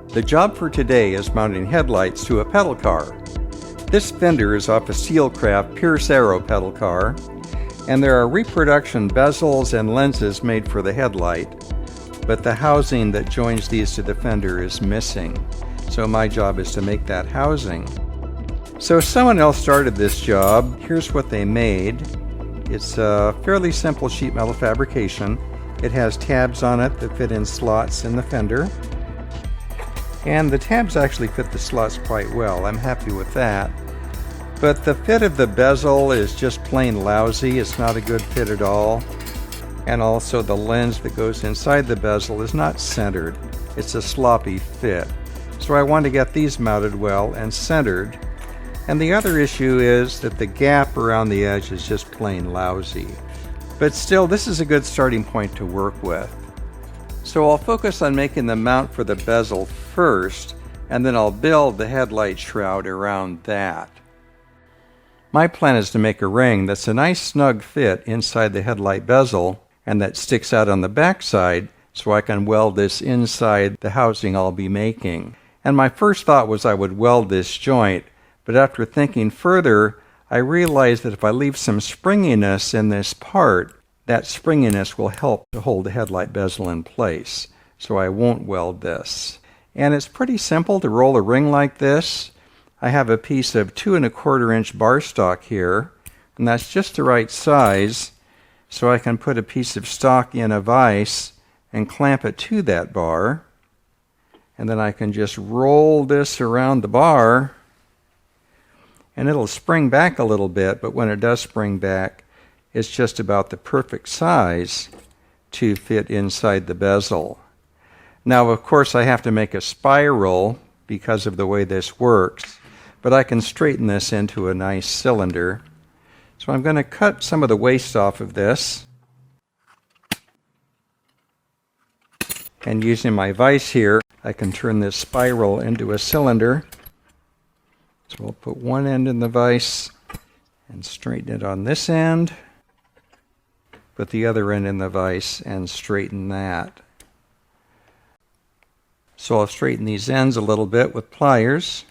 The job for today is mounting headlights to a pedal car. This fender is off a Steelcraft Pierce Arrow pedal car, and there are reproduction bezels and lenses made for the headlight, but the housing that joins these to the fender is missing. So my job is to make that housing. So someone else started this job. Here's what they made. It's a fairly simple sheet metal fabrication. It has tabs on it that fit in slots in the fender. And the tabs actually fit the slots quite well. I'm happy with that. But the fit of the bezel is just plain lousy. It's not a good fit at all. And also the lens that goes inside the bezel is not centered. It's a sloppy fit. So I want to get these mounted well and centered. And the other issue is that the gap around the edge is just plain lousy. But still, this is a good starting point to work with. So I'll focus on making the mount for the bezel first, and then I'll build the headlight shroud around that. My plan is to make a ring that's a nice snug fit inside the headlight bezel and that sticks out on the back side so I can weld this inside the housing I'll be making. And my first thought was I would weld this joint, but after thinking further, I realized that if I leave some springiness in this part, that springiness will help to hold the headlight bezel in place, so I won't weld this. And it's pretty simple to roll a ring like this. I have a piece of 2 1/4 inch bar stock here, and that's just the right size, so I can put a piece of stock in a vise and clamp it to that bar. And then I can just roll this around the bar, and it'll spring back a little bit, but when it does spring back, it's just about the perfect size to fit inside the bezel. Now, of course, I have to make a spiral because of the way this works, but I can straighten this into a nice cylinder. So I'm going to cut some of the waste off of this. And using my vise here, I can turn this spiral into a cylinder. So I'll put one end in the vise and straighten it on this end. Put the other end in the vise and straighten that. So I'll straighten these ends a little bit with pliers.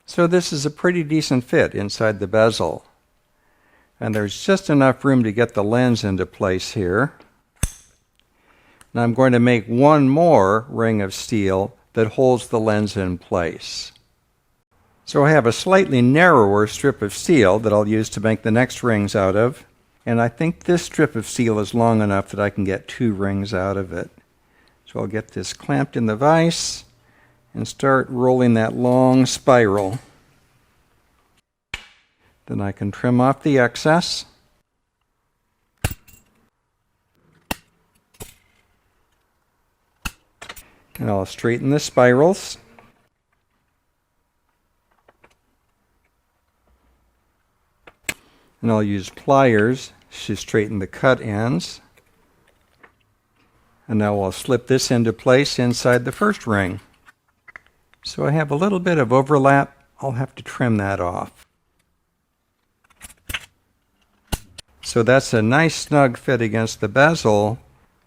So this is a pretty decent fit inside the bezel. And there's just enough room to get the lens into place here. Now I'm going to make one more ring of steel that holds the lens in place. So I have a slightly narrower strip of steel that I'll use to make the next rings out of. And I think this strip of steel is long enough that I can get 2 rings out of it. So I'll get this clamped in the vise and start rolling that long spiral. Then I can trim off the excess. And I'll straighten the spirals. And I'll use pliers to straighten the cut ends. And now I'll slip this into place inside the first ring. So I have a little bit of overlap. I'll have to trim that off. So that's a nice snug fit against the bezel,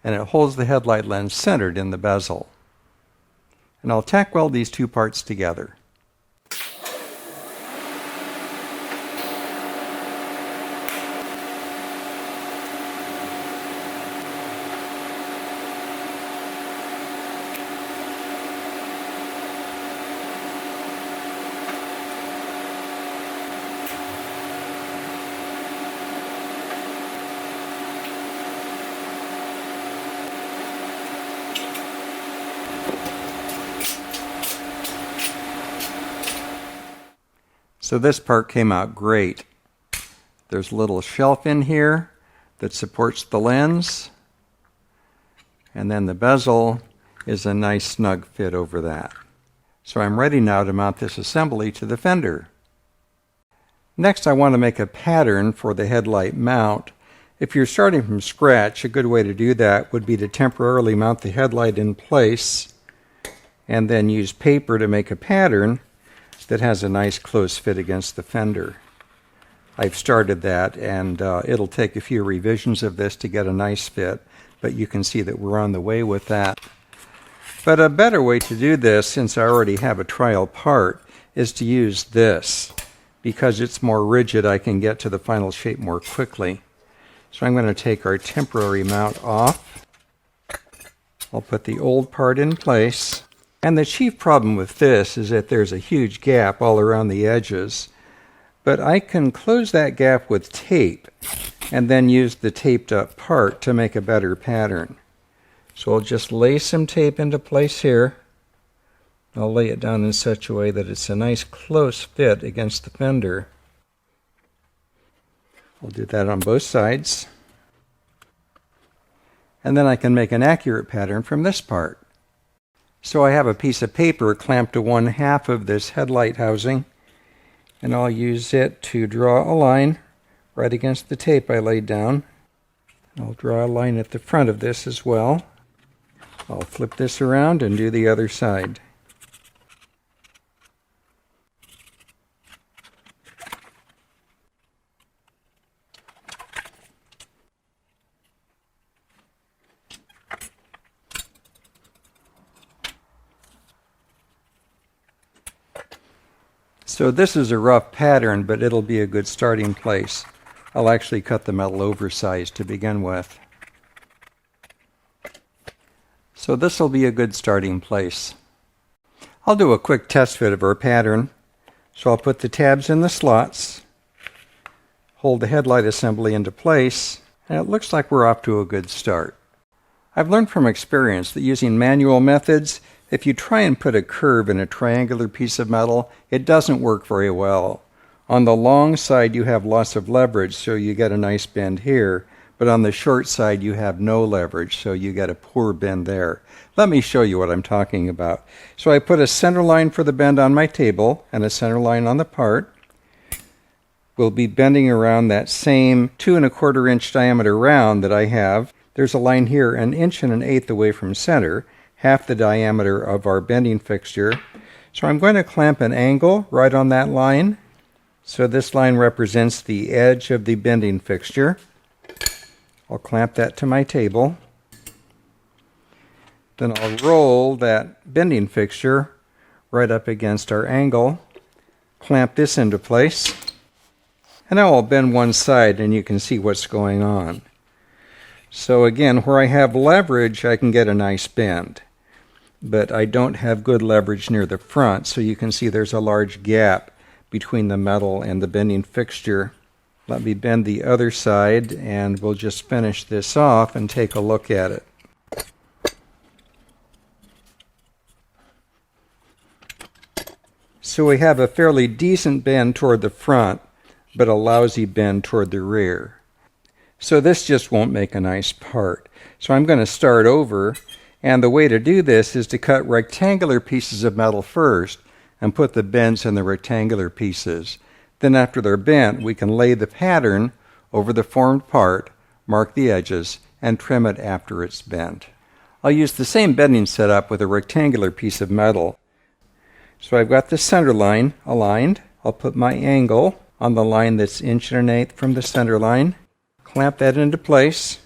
and it holds the headlight lens centered in the bezel. And I'll tack weld these 2 parts together. So this part came out great. There's a little shelf in here that supports the lens, and then the bezel is a nice snug fit over that. So I'm ready now to mount this assembly to the fender. Next, I want to make a pattern for the headlight mount. If you're starting from scratch, a good way to do that would be to temporarily mount the headlight in place and then use paper to make a pattern that has a nice close fit against the fender. I've started that, and it'll take a few revisions of this to get a nice fit, but you can see that we're on the way with that. But a better way to do this, since I already have a trial part, is to use this. Because it's more rigid, I can get to the final shape more quickly. So I'm going to take our temporary mount off. I'll put the old part in place. And the chief problem with this is that there's a huge gap all around the edges. But I can close that gap with tape and then use the taped up part to make a better pattern. So I'll just lay some tape into place here. I'll lay it down in such a way that it's a nice close fit against the fender. We'll do that on both sides. And then I can make an accurate pattern from this part. So I have a piece of paper clamped to one half of this headlight housing, and I'll use it to draw a line right against the tape I laid down. I'll draw a line at the front of this as well. I'll flip this around and do the other side. So this is a rough pattern, but it'll be a good starting place. I'll actually cut the metal oversized to begin with. So this will be a good starting place. I'll do a quick test fit of our pattern. So I'll put the tabs in the slots, hold the headlight assembly into place, and it looks like we're off to a good start. I've learned from experience that using manual methods, if you try and put a curve in a triangular piece of metal, it doesn't work very well. On the long side you have lots of leverage, so you get a nice bend here, but on the short side you have no leverage, so you get a poor bend there. Let me show you what I'm talking about. So I put a center line for the bend on my table and a center line on the part. We'll be bending around that same 2 1/4 inch diameter round that I have. There's a line here 1 1/8 away from center, half the diameter of our bending fixture. So I'm going to clamp an angle right on that line. So this line represents the edge of the bending fixture. I'll clamp that to my table. Then I'll roll that bending fixture right up against our angle, clamp this into place, and now I'll bend one side and you can see what's going on. So again, where I have leverage, I can get a nice bend. But I don't have good leverage near the front, so you can see there's a large gap between the metal and the bending fixture. Let me bend the other side, and we'll just finish this off and take a look at it. So we have a fairly decent bend toward the front, but a lousy bend toward the rear. So this just won't make a nice part. So I'm going to start over. And the way to do this is to cut rectangular pieces of metal first and put the bends in the rectangular pieces. Then after they're bent, we can lay the pattern over the formed part, mark the edges, and trim it after it's bent. I'll use the same bending setup with a rectangular piece of metal. So I've got the center line aligned. I'll put my angle on the line that's 1 1/8 from the center line, clamp that into place,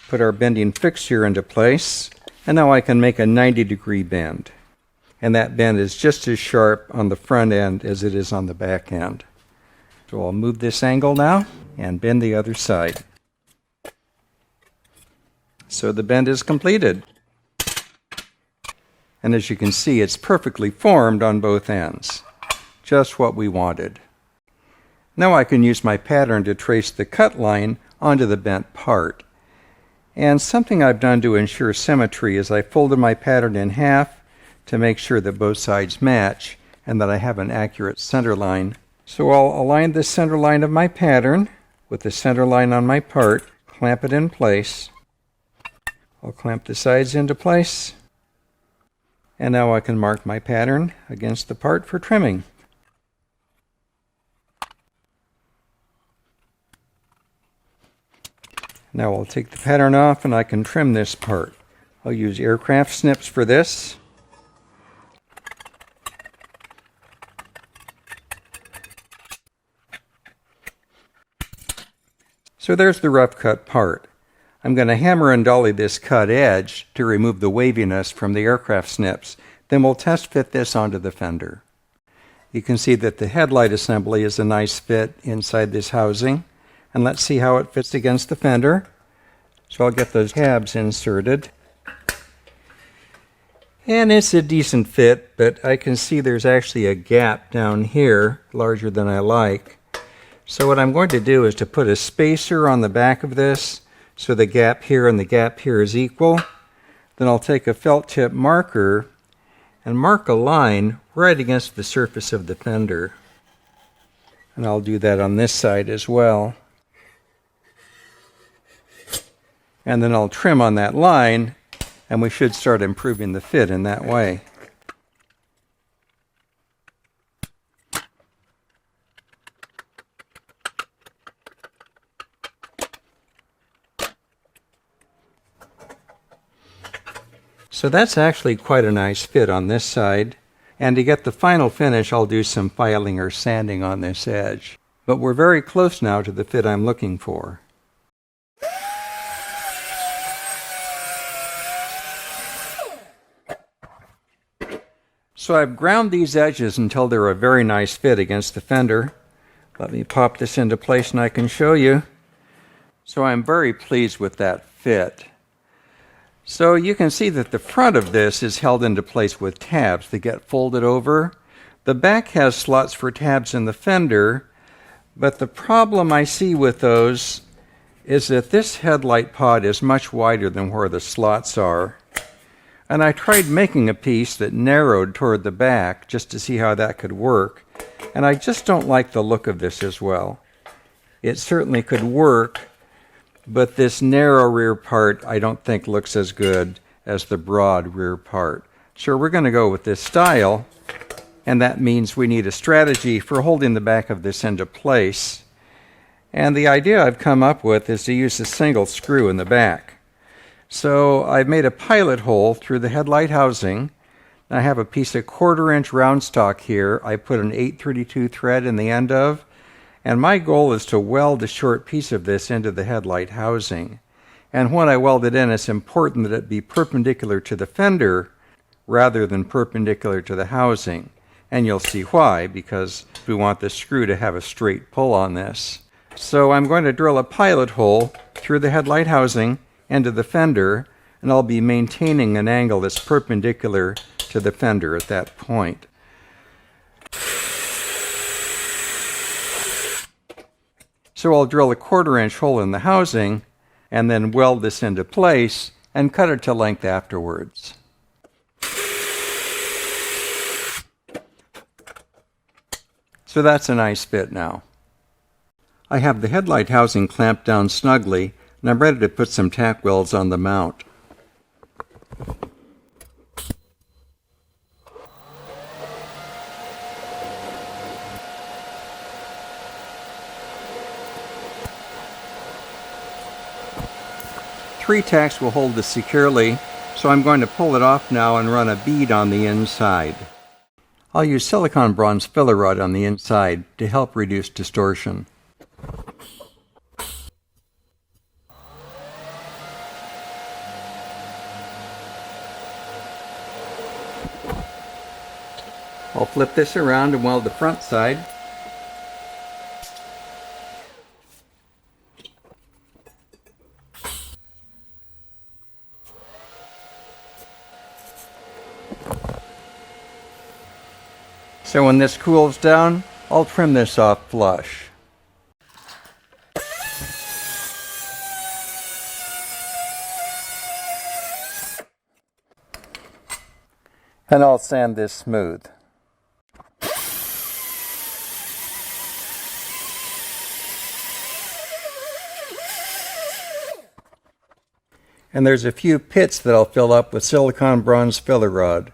put our bending fixture into place, and now I can make a 90-degree bend. And that bend is just as sharp on the front end as it is on the back end. So I'll move this angle now and bend the other side. So the bend is completed. And as you can see, it's perfectly formed on both ends. Just what we wanted. Now I can use my pattern to trace the cut line onto the bent part. And something I've done to ensure symmetry is I folded my pattern in half to make sure that both sides match and that I have an accurate center line. So I'll align the center line of my pattern with the center line on my part, clamp it in place. I'll clamp the sides into place. And now I can mark my pattern against the part for trimming. Now I'll take the pattern off and I can trim this part. I'll use aircraft snips for this. So there's the rough cut part. I'm going to hammer and dolly this cut edge to remove the waviness from the aircraft snips. Then we'll test fit this onto the fender. You can see that the headlight assembly is a nice fit inside this housing. And let's see how it fits against the fender. So I'll get those tabs inserted. And it's a decent fit, but I can see there's actually a gap down here, larger than I like. So what I'm going to do is to put a spacer on the back of this, so the gap here and the gap here is equal. Then I'll take a felt tip marker and mark a line right against the surface of the fender. And I'll do that on this side as well. And then I'll trim on that line, and we should start improving the fit in that way. So that's actually quite a nice fit on this side. And to get the final finish, I'll do some filing or sanding on this edge. But we're very close now to the fit I'm looking for. So I've ground these edges until they're a very nice fit against the fender. Let me pop this into place and I can show you. So I'm very pleased with that fit. So you can see that the front of this is held into place with tabs that get folded over. The back has slots for tabs in the fender, but the problem I see with those is that this headlight pod is much wider than where the slots are. And I tried making a piece that narrowed toward the back just to see how that could work, and I just don't like the look of this as well. It certainly could work, but this narrow rear part I don't think looks as good as the broad rear part. So we're going to go with this style, and that means we need a strategy for holding the back of this into place. And the idea I've come up with is to use a single screw in the back. So I've made a pilot hole through the headlight housing. I have a piece of 1/4-inch round stock here. I put an 832 thread in the end of. And my goal is to weld a short piece of this into the headlight housing. And when I weld it in, it's important that it be perpendicular to the fender rather than perpendicular to the housing. And you'll see why, because we want the screw to have a straight pull on this. So I'm going to drill a pilot hole through the headlight housing into the fender, and I'll be maintaining an angle that's perpendicular to the fender at that point. So I'll drill a 1/4-inch hole in the housing and then weld this into place and cut it to length afterwards. So that's a nice fit now. I have the headlight housing clamped down snugly, and I'm ready to put some tack welds on the mount. Three tacks will hold this securely, so I'm going to pull it off now and run a bead on the inside. I'll use silicone bronze filler rod on the inside to help reduce distortion. I'll flip this around and weld the front side. So when this cools down, I'll trim this off flush. And I'll sand this smooth. And there's a few pits that I'll fill up with silicone bronze filler rod.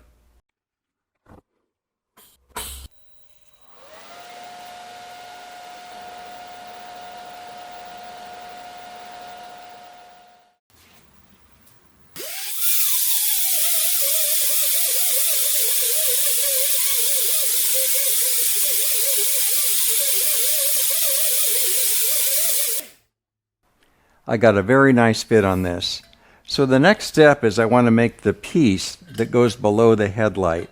I got a very nice fit on this. So the next step is I want to make the piece that goes below the headlight.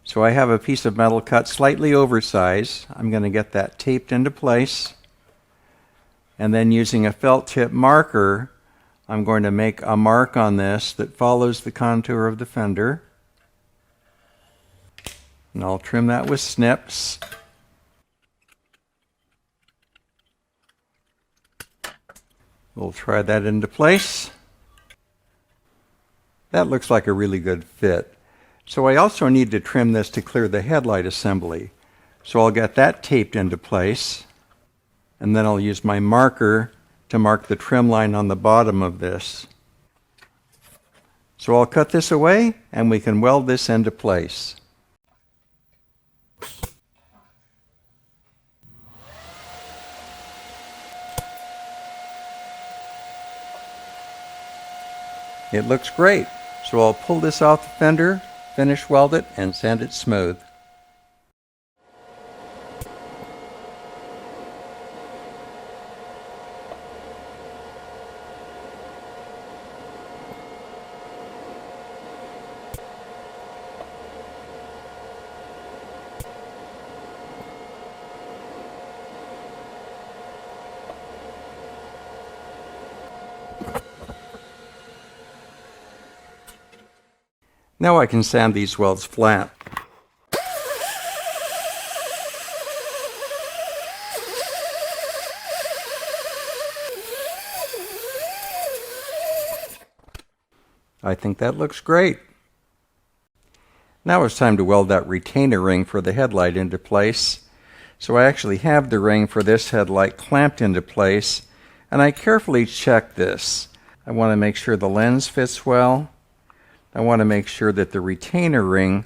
So I have a piece of metal cut slightly oversized. I'm going to get that taped into place. And then using a felt tip marker, I'm going to make a mark on this that follows the contour of the fender. And I'll trim that with snips. We'll try that into place. That looks like a really good fit. So I also need to trim this to clear the headlight assembly. So I'll get that taped into place. And then I'll use my marker to mark the trim line on the bottom of this. So I'll cut this away and we can weld this into place. It looks great, so I'll pull this off the fender, finish weld it, and sand it smooth. Now I can sand these welds flat. I think that looks great. Now it's time to weld that retainer ring for the headlight into place. So I actually have the ring for this headlight clamped into place, and I carefully check this. I want to make sure the lens fits well. I want to make sure that the retainer ring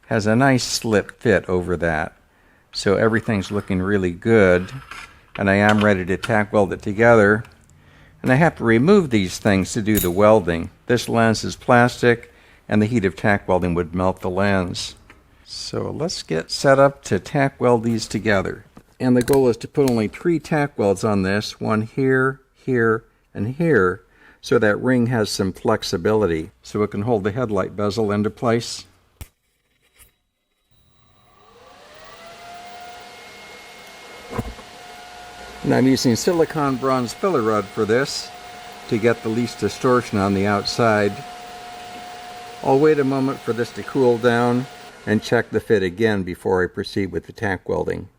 has a nice slip fit over that. So everything's looking really good, and I am ready to tack weld it together. And I have to remove these things to do the welding. This lens is plastic, and the heat of tack welding would melt the lens. So let's get set up to tack weld these together. And the goal is to put only 3 tack welds on this, one here, here, and here, so that ring has some flexibility, so it can hold the headlight bezel into place. And I'm using silicone bronze filler rod for this to get the least distortion on the outside. I'll wait a moment for this to cool down and check the fit again before I proceed with the tack welding.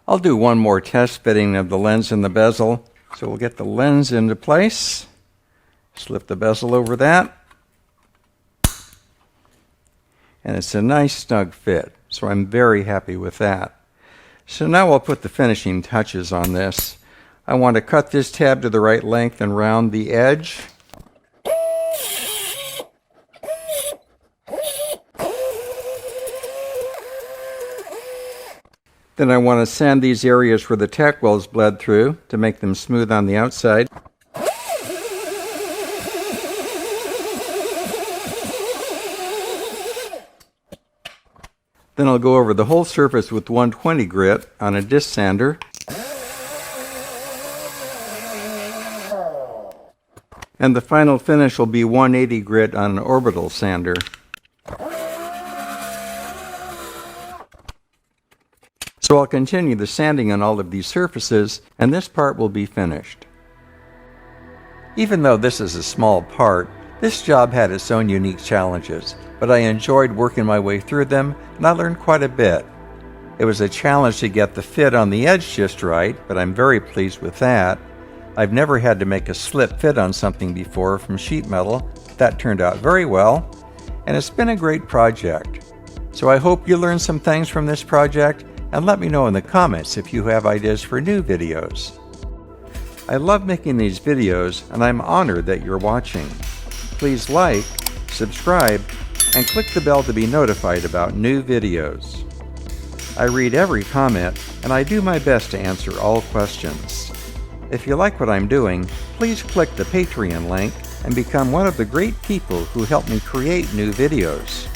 I'll do one more test fitting of the lens and the bezel. So we'll get the lens into place, slip the bezel over that, and it's a nice snug fit. So I'm very happy with that. So now I'll put the finishing touches on this. I want to cut this tab to the right length and round the edge. Then I want to sand these areas where the tack welds bled through to make them smooth on the outside. Then I'll go over the whole surface with 120 grit on a disc sander. And the final finish will be 180 grit on an orbital sander. So I'll continue the sanding on all of these surfaces, and this part will be finished. Even though this is a small part, this job had its own unique challenges, but I enjoyed working my way through them, and I learned quite a bit. It was a challenge to get the fit on the edge just right, but I'm very pleased with that. I've never had to make a slip fit on something before from sheet metal. That turned out very well, and it's been a great project. So I hope you learned some things from this project, and let me know in the comments if you have ideas for new videos. I love making these videos, and I'm honored that you're watching. Please like, subscribe, and click the bell to be notified about new videos. I read every comment, and I do my best to answer all questions. If you like what I'm doing, please click the Patreon link and become one of the great people who help me create new videos.